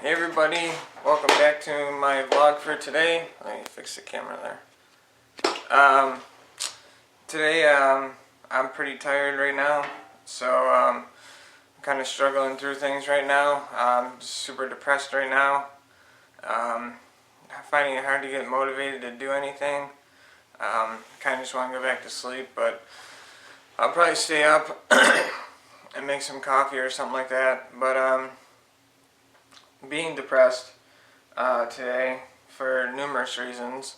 Hey everybody, welcome back to my vlog for today. Let me fix the camera there. Today I'm pretty tired right now, so I'm kind of struggling through things right now. I'm super depressed right now. Finding it hard to get motivated to do anything. Kind of just want to go back to sleep, but I'll probably stay up and make some coffee or something like that. But being depressed today for numerous reasons,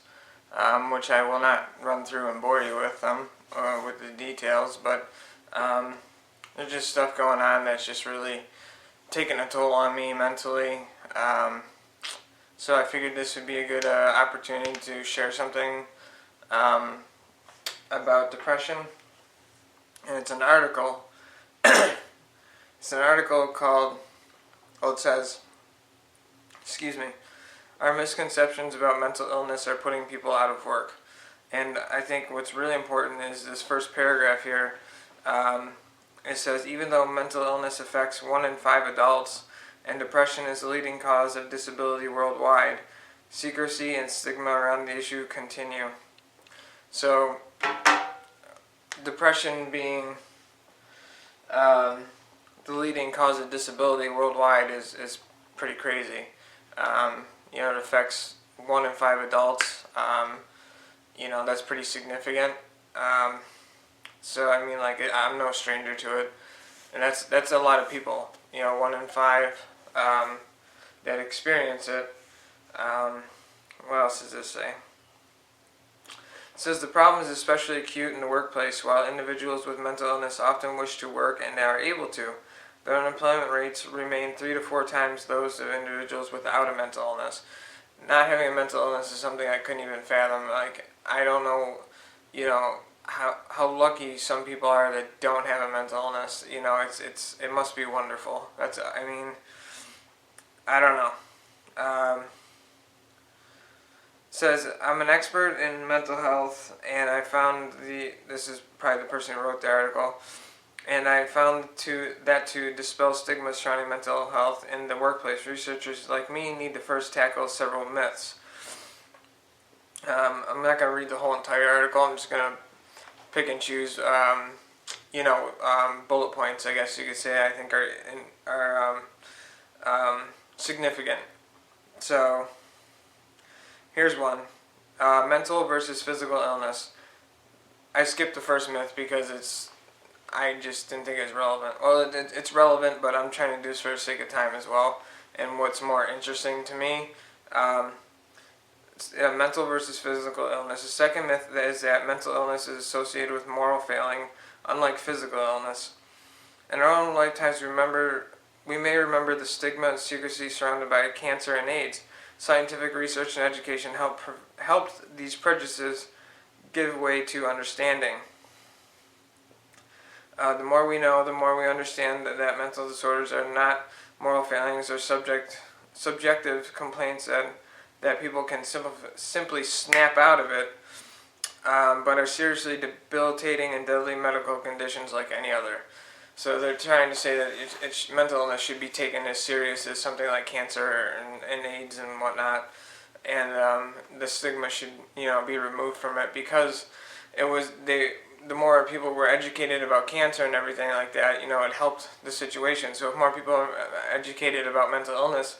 which I will not run through and bore you with them with the details, but there's just stuff going on that's just really taking a toll on me mentally. So I figured this would be a good opportunity to share something about depression, and it's an article. It's an article called, well, it says, our misconceptions about mental illness are putting people out of work. And I think what's really important is this first paragraph here. It says, even though mental illness affects 1 in 5 adults and depression is the leading cause of disability worldwide, secrecy and stigma around the issue continue. So, depression being the leading cause of disability worldwide is pretty crazy. It affects 1 in 5 adults. That's pretty significant. So I mean, like, I'm no stranger to it, and that's a lot of people. 1 in 5 that experience it. What else does this say? It says the problem is especially acute in the workplace. While individuals with mental illness often wish to work and are able to, their unemployment rates remain 3 to 4 times those of individuals without a mental illness. Not having a mental illness is something I couldn't even fathom. Like, I don't know, how lucky some people are that don't have a mental illness. It must be wonderful. I don't know. It says, I'm an expert in mental health, and I found this is probably the person who wrote the article, and I found that to dispel stigma surrounding mental health in the workplace, researchers like me need to first tackle several myths. I'm not going to read the whole entire article. I'm just going to pick and choose, bullet points, I guess you could say, I think are significant. So, here's one. Mental versus physical illness. I skipped the first myth because I just didn't think it was relevant. Well, it's relevant, but I'm trying to do this for the sake of time as well. And what's more interesting to me, mental versus physical illness. The second myth is that mental illness is associated with moral failing, unlike physical illness. In our own lifetimes, we may remember the stigma and secrecy surrounded by cancer and AIDS. Scientific research and education helped these prejudices give way to understanding. The more we know, the more we understand that mental disorders are not moral failings or subjective complaints that people can simply snap out of it, but are seriously debilitating and deadly medical conditions like any other. So they're trying to say that mental illness should be taken as serious as something like cancer and AIDS and whatnot, and the stigma should be removed from it, because the more people were educated about cancer and everything like that, it helped the situation. So if more people are educated about mental illness,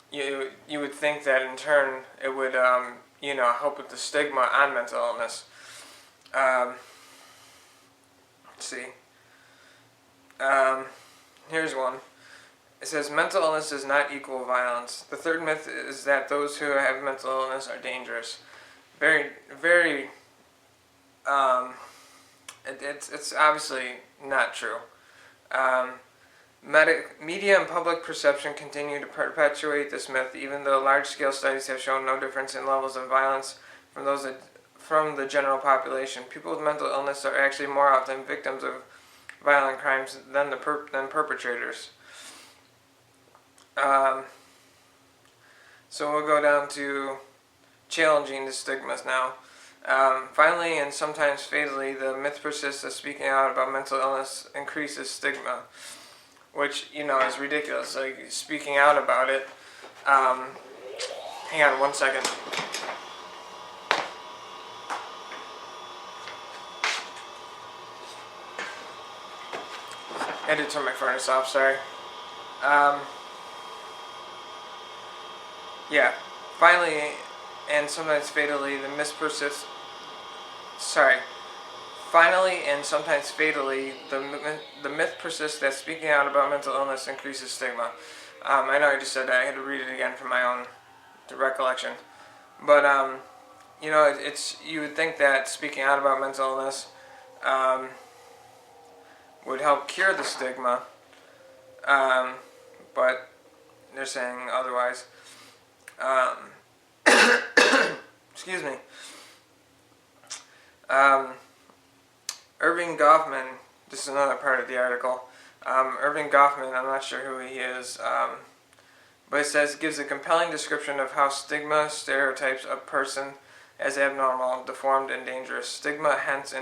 you would think that in turn it would help with the stigma on mental illness. Let's see. Here's one. It says mental illness does not equal violence. The third myth is that those who have mental illness are dangerous. Very, very. It's obviously not true. Media and public perception continue to perpetuate this myth, even though large-scale studies have shown no difference in levels of violence from the general population. People with mental illness are actually more often victims of violent crimes than perpetrators. So we'll go down to challenging the stigmas now. Finally, and sometimes fatally, the myth persists that speaking out about mental illness increases stigma. which, you know, is ridiculous. Like, speaking out about it, Hang on one second. I had to turn my furnace off, sorry. Yeah, finally, and sometimes fatally, the myth persists. Finally, and sometimes fatally, the myth persists that speaking out about mental illness increases stigma. I know I just said that. I had to read it again from my own recollection. But, it's you would think that speaking out about mental illness would help cure the stigma, but they're saying otherwise. Excuse me. Irving Goffman, this is another part of the article. Irving Goffman, I'm not sure who he is, but it says, gives a compelling description of how stigma stereotypes a person as abnormal, deformed, and dangerous. Stigma, hence,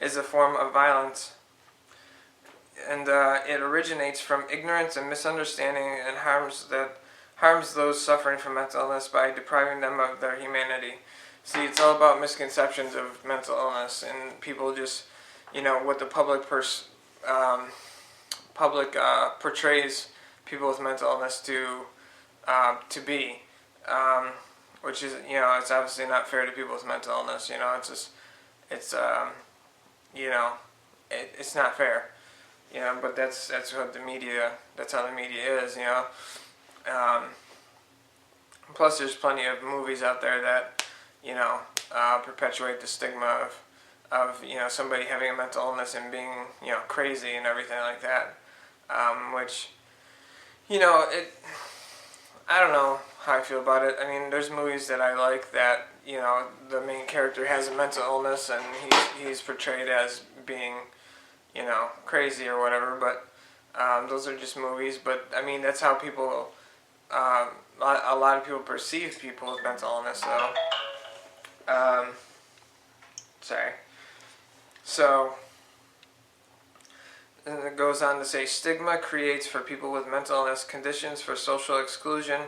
is a form of violence, and it originates from ignorance and misunderstanding and harms those suffering from mental illness by depriving them of their humanity. See, it's all about misconceptions of mental illness, and people just, what the public portrays people with mental illness to be, which is, it's obviously not fair to people with mental illness. It's just, it's it's not fair. But that's what that's how the media is. Plus, there's plenty of movies out there that perpetuate the stigma of somebody having a mental illness and being crazy and everything like that, which I don't know how I feel about it. I mean, there's movies that I like that the main character has a mental illness and he's portrayed as being crazy or whatever, but those are just movies. But I mean, that's how people a lot of people perceive people with mental illness, though. So, and it goes on to say, stigma creates for people with mental illness conditions for social exclusion,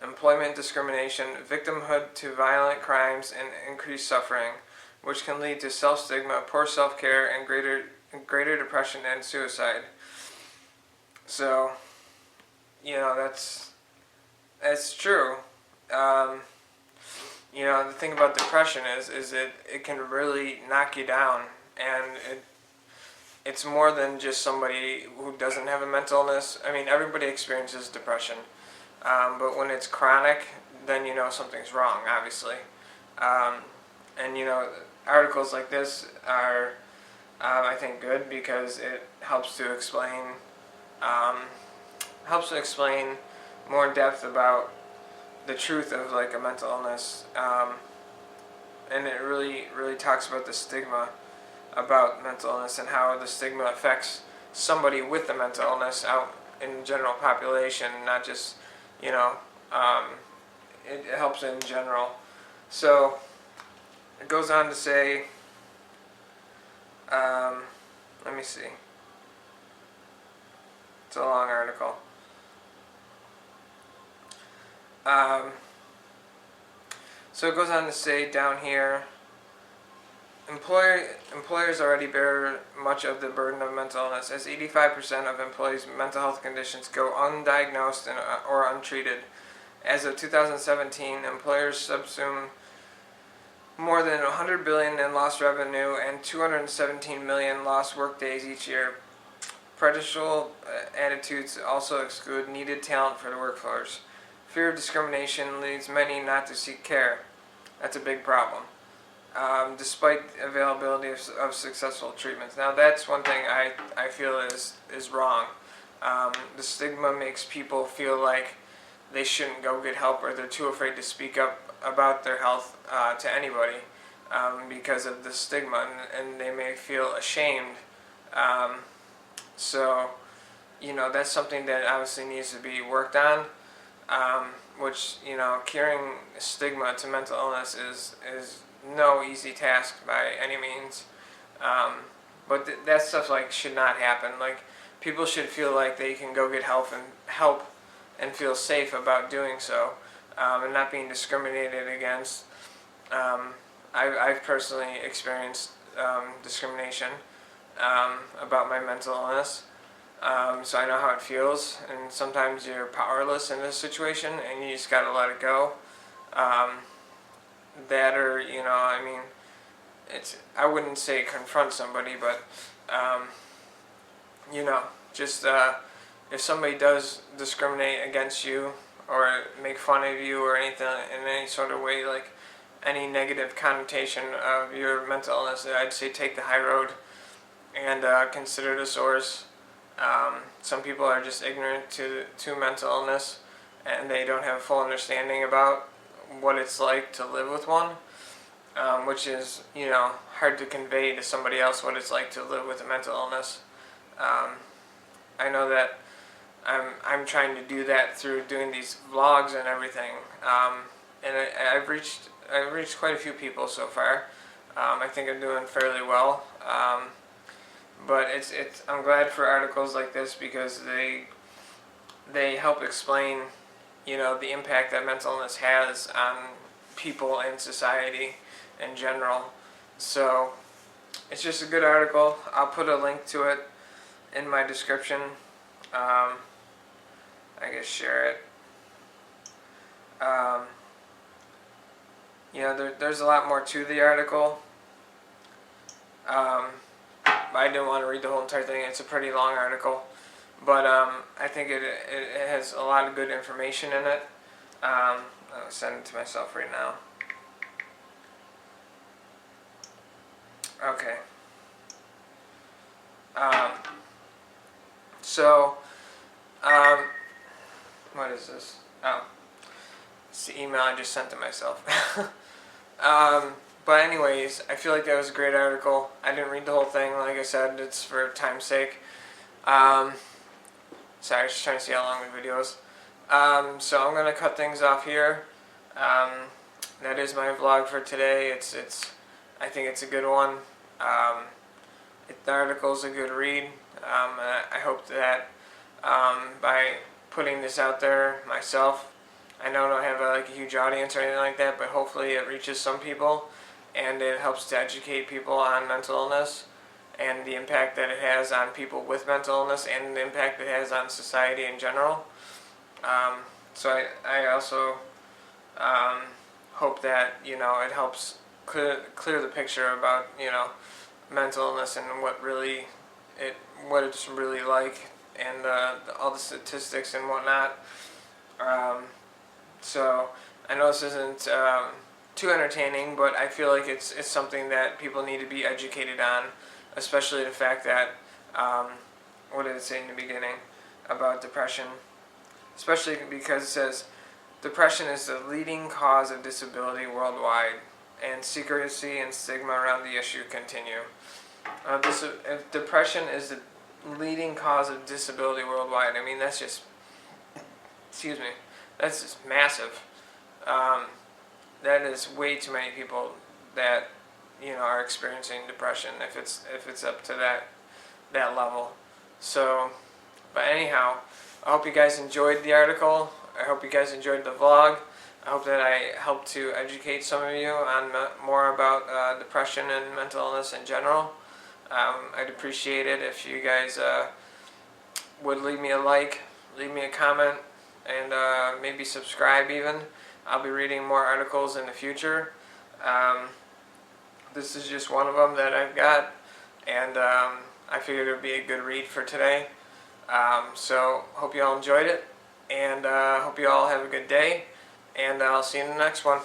employment discrimination, victimhood to violent crimes, and increased suffering, which can lead to self-stigma, poor self-care, and greater depression and suicide. So, that's true. The thing about depression is it can really knock you down, and it's more than just somebody who doesn't have a mental illness. I mean, everybody experiences depression, but when it's chronic, then something's wrong, obviously. And articles like this are, I think, good because it helps to explain more in depth about the truth of like a mental illness, and it really talks about the stigma about mental illness and how the stigma affects somebody with the mental illness out in the general population, not just it helps in general. So it goes on to say, let me see, it's a long article. So it goes on to say down here, employers already bear much of the burden of mental illness, as 85% of employees' mental health conditions go undiagnosed or untreated. As of 2017, employers subsume more than $100 billion in lost revenue and 217 million lost workdays each year. Prejudicial attitudes also exclude needed talent for the workforce. Fear of discrimination leads many not to seek care. That's a big problem, despite availability of successful treatments. Now, that's one thing I feel is wrong. The stigma makes people feel like they shouldn't go get help, or they're too afraid to speak up about their health to anybody because of the stigma, and they may feel ashamed. So, that's something that obviously needs to be worked on. Which, curing stigma to mental illness is no easy task by any means. But that stuff should not happen. Like, people should feel like they can go get help and feel safe about doing so, and not being discriminated against. I've personally experienced discrimination about my mental illness, so I know how it feels, and sometimes you're powerless in this situation and you just gotta let it go. That, or, I mean, I wouldn't say confront somebody, but just if somebody does discriminate against you or make fun of you or anything in any sort of way, like any negative connotation of your mental illness, I'd say take the high road and consider the source. Some people are just ignorant to mental illness, and they don't have a full understanding about what it's like to live with one, which is, hard to convey to somebody else what it's like to live with a mental illness. I know that I'm trying to do that through doing these vlogs and everything, and I've reached quite a few people so far. I think I'm doing fairly well, but I'm glad for articles like this because they help explain, the impact that mental illness has on people and society in general. So it's just a good article. I'll put a link to it in my description. I guess share it. There's a lot more to the article. I didn't want to read the whole entire thing. It's a pretty long article, but I think it has a lot of good information in it. I'll send it to myself right now. Okay. What is this? Oh, it's the email I just sent to myself. But anyways, I feel like that was a great article. I didn't read the whole thing, like I said, it's for time's sake. Sorry, I was just trying to see how long the video is. So I'm gonna cut things off here. That is my vlog for today. I think it's a good one. The article's a good read. I hope that by putting this out there myself, I know I don't have a huge audience or anything like that, but hopefully it reaches some people and it helps to educate people on mental illness and the impact that it has on people with mental illness and the impact it has on society in general. So I also hope that it helps clear the picture about mental illness and what it's really like, and all the statistics and whatnot. So I know this isn't too entertaining, but I feel like it's something that people need to be educated on, especially the fact that what did it say in the beginning about depression? Especially because it says depression is the leading cause of disability worldwide, and secrecy and stigma around the issue continue. If depression is the leading cause of disability worldwide, I mean that's just, that's just massive. That is way too many people that are experiencing depression if it's up to that level. So, but anyhow, I hope you guys enjoyed the article. I hope you guys enjoyed the vlog. I hope that I helped to educate some of you on more about depression and mental illness in general. I'd appreciate it if you guys would leave me a like, leave me a comment, and maybe subscribe even. I'll be reading more articles in the future. This is just one of them that I've got, and I figured it would be a good read for today. So hope you all enjoyed it, and hope you all have a good day, and I'll see you in the next one.